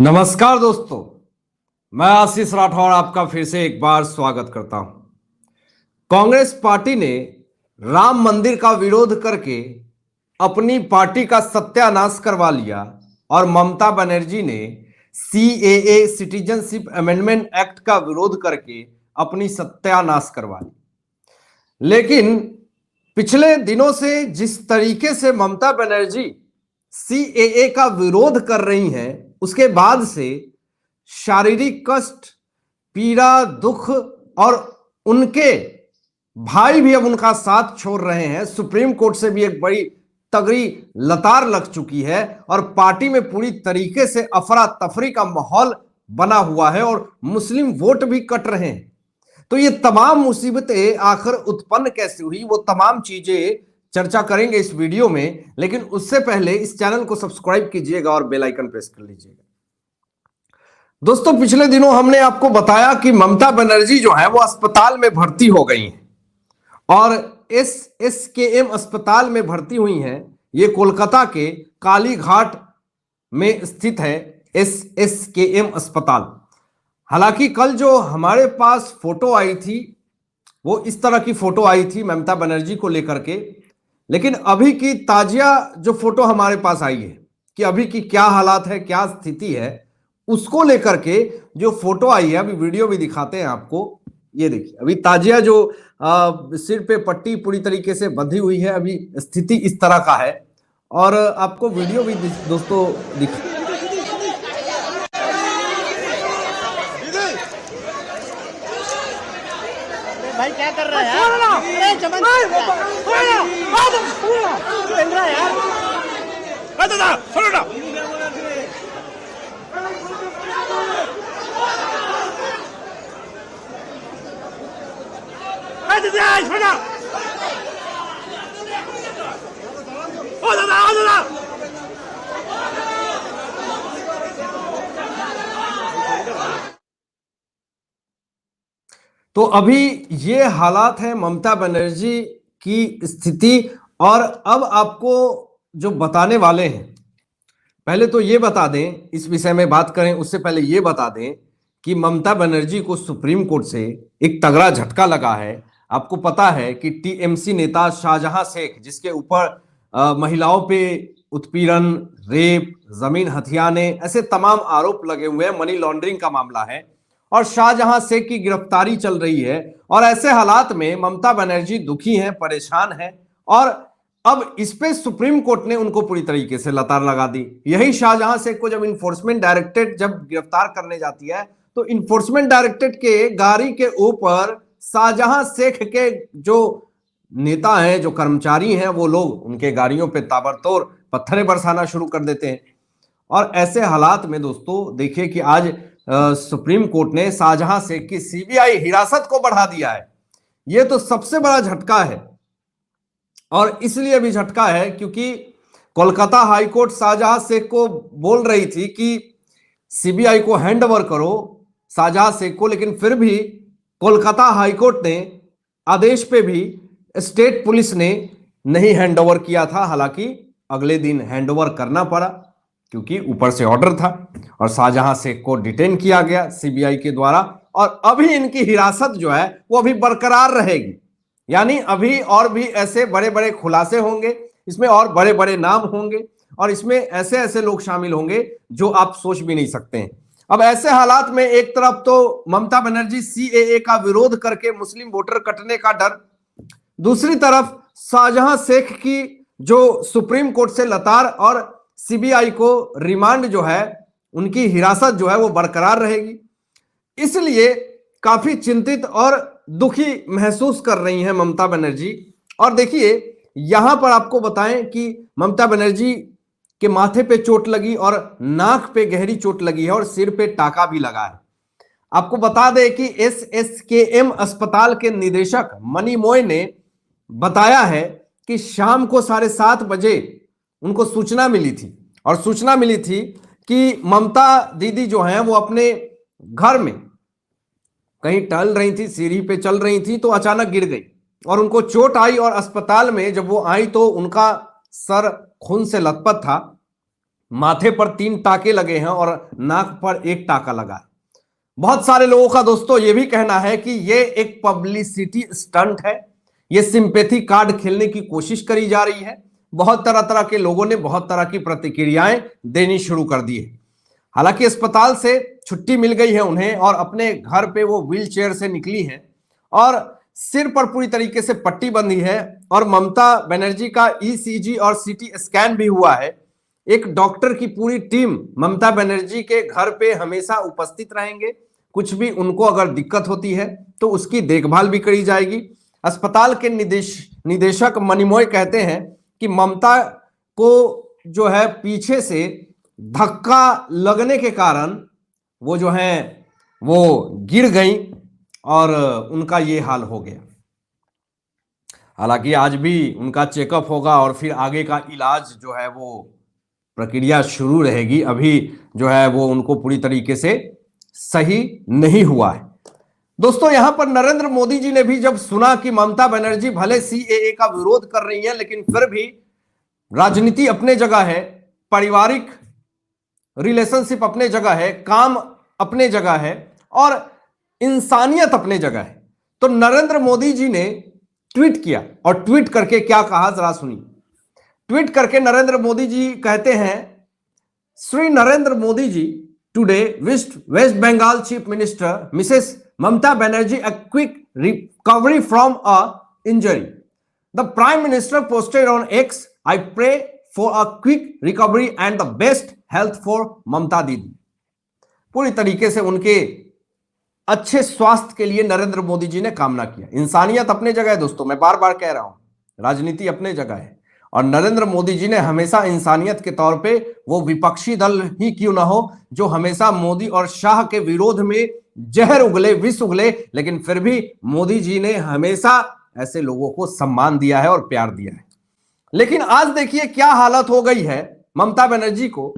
नमस्कार दोस्तों, मैं आशीष राठौर आपका फिर से एक बार स्वागत करता हूं। कांग्रेस पार्टी ने राम मंदिर का विरोध करके अपनी पार्टी का सत्यानाश करवा लिया और ममता बनर्जी ने सीएए सिटीजनशिप अमेंडमेंट एक्ट का विरोध करके अपनी सत्यानाश करवा ली। लेकिन पिछले दिनों से जिस तरीके से ममता बनर्जी सीएए का विरोध कर रही हैं, उसके बाद से शारीरिक कष्ट, पीड़ा, दुख और उनके भाई भी अब उनका साथ छोड़ रहे हैं। सुप्रीम कोर्ट से भी एक बड़ी तगड़ी लतार लग चुकी है और पार्टी में पूरी तरीके से अफरा तफरी का माहौल बना हुआ है और मुस्लिम वोट भी कट रहे हैं। तो ये तमाम मुसीबतें आखिर उत्पन्न कैसे हुई, वो तमाम चीजें चर्चा करेंगे इस वीडियो में। लेकिन उससे पहले इस चैनल को सब्सक्राइब कीजिएगा और बेल आइकन प्रेस कर लीजिएगा। दोस्तों, पिछले दिनों हमने आपको बताया कि ममता बनर्जी जो है वो अस्पताल में भर्ती हो गई हैं और एसएसकेएम अस्पताल में भर्ती हुई हैं। ये कोलकाता के कालीघाट में स्थित है एसएसकेएम अस्पताल। हालांकि कल जो हमारे पास फोटो आई थी वो इस तरह की फोटो आई थी ममता बनर्जी को लेकर के, लेकिन अभी की ताजिया जो फोटो हमारे पास आई है कि अभी की क्या हालात है, क्या स्थिति है, उसको लेकर के जो फोटो आई है, अभी वीडियो भी दिखाते हैं आपको। ये देखिए, अभी ताजिया जो सिर पे पट्टी पूरी तरीके से बंधी हुई है, अभी स्थिति इस तरह का है और आपको वीडियो भी दोस्तों भाई क्या कर रहा है यार? चमन यार। दादा सुनो ना। तो अभी ये हालात है ममता बनर्जी की स्थिति। और अब आपको जो बताने वाले हैं, पहले तो ये बता दें, इस विषय में बात करें उससे पहले ये बता दें कि ममता बनर्जी को सुप्रीम कोर्ट से एक तगड़ा झटका लगा है। आपको पता है कि टीएमसी नेता शाहजहां शेख, जिसके ऊपर महिलाओं पे उत्पीड़न, रेप, जमीन हथियाने, ऐसे तमाम आरोप लगे हुए हैं, मनी लॉन्ड्रिंग का मामला है और शाहजहां शेख की गिरफ्तारी चल रही है। और ऐसे हालात में ममता बनर्जी दुखी हैं, परेशान हैं और अब इस पे सुप्रीम कोर्ट ने उनको पूरी तरीके से लतार लगा दी। यही शाहजहां शेख को जब इन्फोर्समेंट डायरेक्टरेट जब गिरफ्तार करने जाती है तो इन्फोर्समेंट डायरेक्टरेट के गाड़ी के ऊपर शाहजहां शेख के जो नेता हैं, जो कर्मचारी हैं, वो लोग उनके गाड़ियों पे ताबड़तोड़ पत्थरें बरसाना शुरू कर देते हैं। और ऐसे हालात में दोस्तों देखिए कि आज सुप्रीम कोर्ट ने शाहजहां शेख की सीबीआई हिरासत को बढ़ा दिया है। यह तो सबसे बड़ा झटका है और इसलिए भी झटका है क्योंकि कोलकाता हाईकोर्ट शाहजहां शेख को बोल रही थी कि सीबीआई को हैंड ओवर करो शाहजहां शेख को, लेकिन फिर भी कोलकाता हाईकोर्ट ने आदेश पे भी स्टेट पुलिस ने नहीं हैंड ओवर किया था। हालांकि अगले दिन हैंड ओवर करना पड़ा क्योंकि ऊपर से ऑर्डर था और शाहजहां शेख को डिटेन किया गया सीबीआई के द्वारा। और अभी इनकी हिरासत जो है वो अभी बरकरार रहेगी, यानी अभी और भी ऐसे बड़े बड़े खुलासे होंगे, इसमें और बड़े बड़े नाम होंगे और इसमें ऐसे ऐसे लोग शामिल होंगे जो आप सोच भी नहीं सकते हैं। अब ऐसे हालात में एक तरफ तो ममता बनर्जी सीएए का विरोध करके मुस्लिम वोटर कटने का डर, दूसरी तरफ शाहजहां शेख की जो सुप्रीम कोर्ट से लतार और सीबीआई को रिमांड जो है, उनकी हिरासत जो है वो बरकरार रहेगी। इसलिए काफी चिंतित और दुखी महसूस कर रही हैं ममता बनर्जी। और देखिए यहां पर आपको बताएं कि ममता बनर्जी के माथे पे चोट लगी और नाक पे गहरी चोट लगी है और सिर पे टाका भी लगा है। आपको बता दें कि एसएसकेएम अस्पताल के निदेशक मनी मोय ने बताया है कि शाम को 7:30 बजे उनको सूचना मिली थी और सूचना मिली थी कि ममता दीदी जो हैं वो अपने घर में कहीं टहल रही थी, सीढ़ी पे चल रही थी तो अचानक गिर गई और उनको चोट आई और अस्पताल में जब वो आई तो उनका सर खून से लथपथ था। माथे पर 3 टाके लगे हैं और नाक पर 1 टाका लगा है। बहुत सारे लोगों का दोस्तों ये भी कहना है कि ये एक पब्लिसिटी स्टंट है, ये सिंपैथी कार्ड खेलने की कोशिश करी जा रही है। बहुत तरह तरह के लोगों ने बहुत तरह की प्रतिक्रियाएं देनी शुरू कर दी है। हालांकि अस्पताल से छुट्टी मिल गई है उन्हें और अपने घर पे वो व्हील चेयर से निकली हैं और सिर पर पूरी तरीके से पट्टी बंधी है और ममता बनर्जी का ईसीजी और सीटी स्कैन भी हुआ है। एक डॉक्टर की पूरी टीम ममता बनर्जी के घर पे हमेशा उपस्थित रहेंगे। कुछ भी उनको अगर दिक्कत होती है तो उसकी देखभाल भी करी जाएगी। अस्पताल के निदेशक मणिमोय कहते हैं कि ममता को जो है पीछे से धक्का लगने के कारण वो जो है वो गिर गई और उनका ये हाल हो गया। हालांकि आज भी उनका चेकअप होगा और फिर आगे का इलाज जो है वो प्रक्रिया शुरू रहेगी। अभी जो है वो उनको पूरी तरीके से सही नहीं हुआ है। दोस्तों यहां पर नरेंद्र मोदी जी ने भी जब सुना कि ममता बनर्जी भले सीएए का विरोध कर रही है लेकिन फिर भी राजनीति अपने जगह है, पारिवारिक रिलेशनशिप अपने जगह है, काम अपने जगह है और इंसानियत अपने जगह है, तो नरेंद्र मोदी जी ने ट्वीट किया और ट्वीट करके क्या कहा जरा सुनिए। ट्वीट करके नरेंद्र मोदी जी कहते हैं, Shri Narendra Modi ji today wished West Bengal chief minister Mrs Mamata Banerjee a quick recovery from a injury. The Prime Minister posted on X, I pray for a quick recovery and the best health for ममता दीदी। पूरी तरीके से उनके अच्छे स्वास्थ्य के लिए नरेंद्र मोदी जी ने कामना किया। इंसानियत अपने जगह है दोस्तों, मैं बार बार कह रहा हूं, राजनीति अपने जगह है और नरेंद्र मोदी जी ने हमेशा इंसानियत के तौर पे, वो विपक्षी दल ही क्यों ना हो, जो हमेशा मोदी और शाह के विरोध में जहर उगले, विष उगले, लेकिन फिर भी मोदी जी ने हमेशा ऐसे लोगों को सम्मान दिया है और प्यार दिया है। लेकिन आज देखिए क्या हालत हो गई है ममता बनर्जी को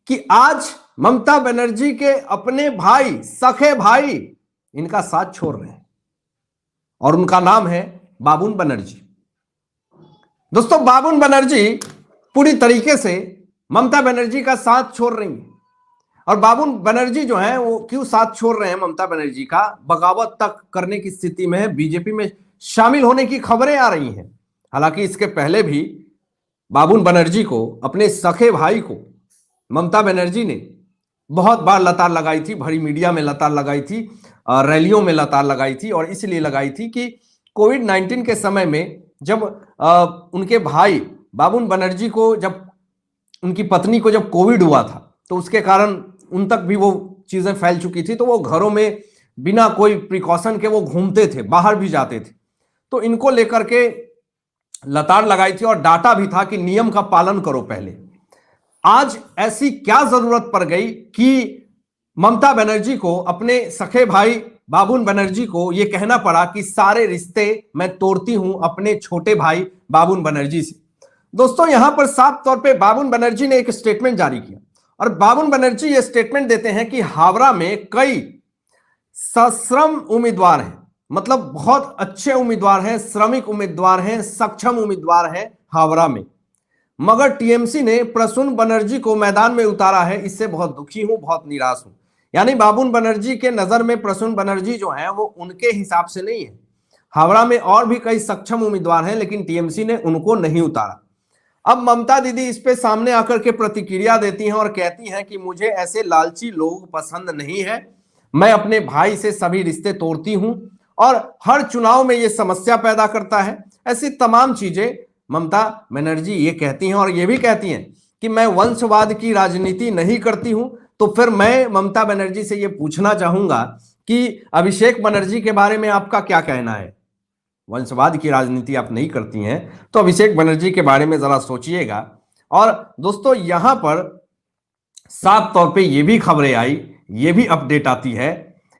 कि आज ममता बनर्जी के अपने भाई, सखे भाई इनका साथ छोड़ रहे हैं और उनका नाम है बाबुन बनर्जी। दोस्तों बाबुन बनर्जी पूरी तरीके से ममता बनर्जी का साथ छोड़ रही है और बाबुन बनर्जी जो है वो क्यों साथ छोड़ रहे हैं ममता बनर्जी का, बगावत तक करने की स्थिति में है, बीजेपी में शामिल होने की खबरें आ रही हैं। हालांकि इसके पहले भी बाबुन बनर्जी को, अपने सखे भाई को ममता बनर्जी ने बहुत बार लतार लगाई थी, भरी मीडिया में लतार लगाई थी, रैलियों में लतार लगाई थी और इसलिए लगाई थी कि कोविड-19 के समय में जब उनके भाई बाबुन बनर्जी को, जब उनकी पत्नी को जब कोविड हुआ था तो उसके कारण उन तक भी वो चीजें फैल चुकी थी, तो वो घरों में बिना कोई प्रिकॉशन के वो घूमते थे, बाहर भी जाते थे। तो इनको लेकर के लतार लगाई थी और डांटा भी था कि नियम का पालन करो पहले। आज ऐसी क्या जरूरत पड़ गई कि ममता बनर्जी को, अपने सखे भाई बाबुन बनर्जी को ये कहना पड़ा कि सारे रिश्ते मैं तोड़ती हूं अपने छोटे भाई बाबुन बनर्जी से। दोस्तों यहां पर साफ तौर पे बाबुन बनर्जी ने एक स्टेटमेंट जारी किया और बाबुन बनर्जी ये स्टेटमेंट देते हैं कि हावड़ा में कई सश्रम उम्मीदवार हैं, मतलब बहुत अच्छे उम्मीदवार हैं, श्रमिक उम्मीदवार हैं, सक्षम उम्मीदवार हैं हावड़ा में, मगर टीएमसी ने प्रसून बनर्जी को मैदान में उतारा है, इससे बहुत दुखी हूं, बहुत निराश हूं। यानी बाबुन बनर्जी के नजर में प्रसून बनर्जी जो है वो उनके हिसाब से नहीं है। हावड़ा में और भी कई सक्षम उम्मीदवार हैं लेकिन टीएमसी ने उनको नहीं उतारा। अब ममता दीदी इस पे सामने आकर के प्रतिक्रिया देती हैं और कहती हैं कि मुझे ऐसे लालची लोग पसंद नहीं है, मैं अपने भाई से सभी रिश्ते तोड़ती हूं और हर चुनाव में ये समस्या पैदा करता है। ऐसी तमाम चीजें ममता बनर्जी ये कहती हैं और ये भी कहती हैं कि मैं वंशवाद की राजनीति नहीं करती हूं। तो फिर मैं ममता बनर्जी से ये पूछना चाहूंगा कि अभिषेक बनर्जी के बारे में आपका क्या कहना है? वंशवाद की राजनीति आप नहीं करती हैं तो अभिषेक बनर्जी के बारे में जरा सोचिएगा। और दोस्तों यहां पर साफ तौर पे ये भी खबरें आई, ये भी अपडेट आती है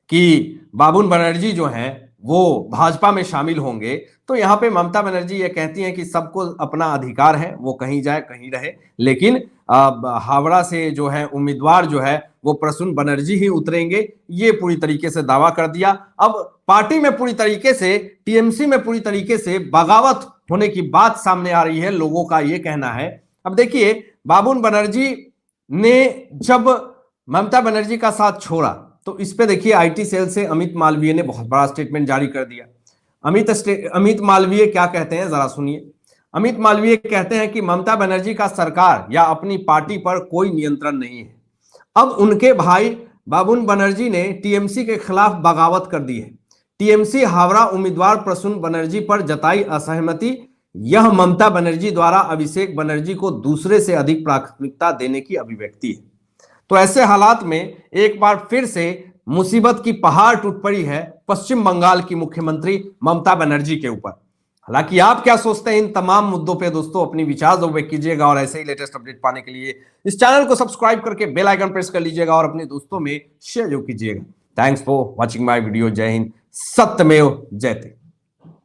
कि बाबुन बनर्जी जो हैं वो भाजपा में शामिल होंगे। तो यहाँ पे ममता बनर्जी ये कहती हैं कि सबको अपना अधिकार है, वो कहीं जाए कहीं रहे, लेकिन हावड़ा से जो है उम्मीदवार जो है वो प्रसून बनर्जी ही उतरेंगे, ये पूरी तरीके से दावा कर दिया। अब पार्टी में पूरी तरीके से, टीएमसी में पूरी तरीके से बगावत होने की बात सामने आ रही है, लोगों का ये कहना है। अब देखिए बाबुन बनर्जी ने जब ममता बनर्जी का साथ छोड़ा तो इस पे देखिए आईटी सेल से अमित मालवीय ने बहुत बड़ा स्टेटमेंट जारी कर दिया। अमित मालवीय क्या कहते हैं जरा सुनिए। अमित मालवीय कहते हैं कि ममता बनर्जी का सरकार या अपनी पार्टी पर कोई नियंत्रण नहीं है। अब उनके भाई बाबुन बनर्जी ने टीएमसी के खिलाफ बगावत कर दी है। टीएमसी हावड़ा उम्मीदवार प्रसून बनर्जी पर जताई असहमति, यह ममता बनर्जी द्वारा अभिषेक बनर्जी को दूसरे से अधिक प्राथमिकता देने की अभिव्यक्ति है। तो ऐसे हालात में एक बार फिर से मुसीबत की पहाड़ टूट पड़ी है पश्चिम बंगाल की मुख्यमंत्री ममता बनर्जी के ऊपर। हालांकि आप क्या सोचते हैं इन तमाम मुद्दों पे दोस्तों, अपनी विचार जरूर व्यक्त कीजिएगा और ऐसे ही लेटेस्ट अपडेट पाने के लिए इस चैनल को सब्सक्राइब करके बेल आइकन प्रेस कर लीजिएगा और अपने दोस्तों में शेयर जरूर कीजिएगा। Thanks for watching my video. जय हिंद, सत्यमेव जयते।